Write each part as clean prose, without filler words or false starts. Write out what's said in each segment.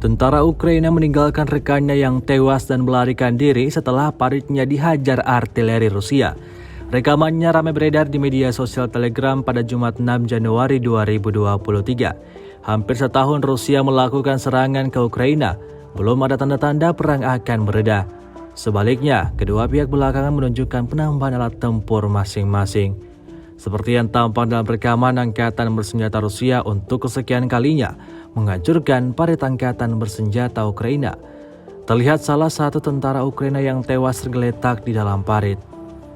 Tentara Ukraina meninggalkan rekannya yang tewas dan melarikan diri setelah paritnya dihajar artileri Rusia. Rekamannya ramai beredar di media sosial Telegram pada Jumat 6 Januari 2023. Hampir setahun Rusia melakukan serangan ke Ukraina, belum ada tanda-tanda perang akan mereda. Sebaliknya, kedua pihak belakangan menunjukkan penambahan alat tempur masing-masing. Seperti yang tampak dalam rekaman Angkatan Bersenjata Rusia untuk kesekian kalinya menghancurkan parit Angkatan Bersenjata Ukraina. Terlihat salah satu tentara Ukraina yang tewas tergeletak di dalam parit.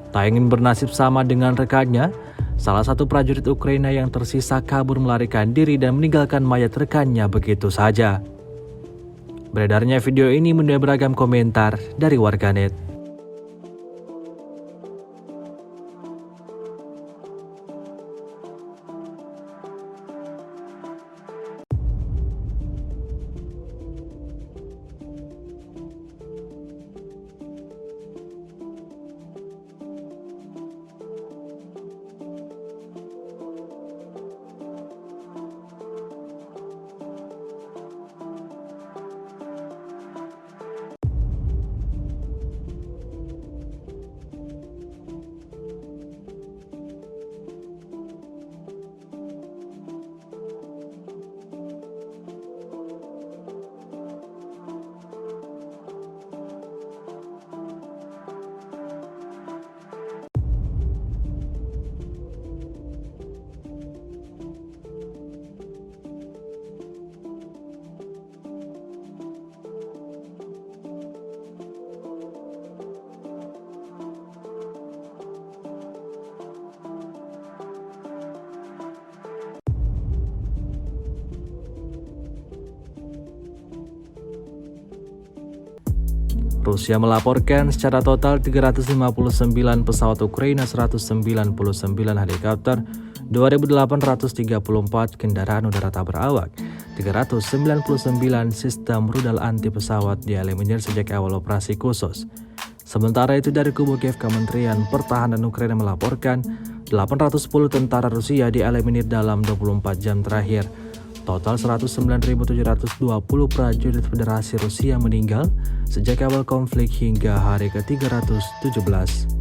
Tak ingin bernasib sama dengan rekannya, salah satu prajurit Ukraina yang tersisa kabur melarikan diri dan meninggalkan mayat rekannya begitu saja. Beredarnya video ini menuai beragam komentar dari warganet. Rusia melaporkan secara total 359 pesawat Ukraina, 199 helikopter, 2.834 kendaraan udara tak berawak, 399 sistem rudal anti pesawat dieliminir sejak awal operasi khusus. Sementara itu dari kubu Kiev, Kementerian Pertahanan Ukraina melaporkan 810 tentara Rusia dieliminir dalam 24 jam terakhir. Total 109.720 prajurit Federasi Rusia meninggal sejak awal konflik hingga hari ke-317.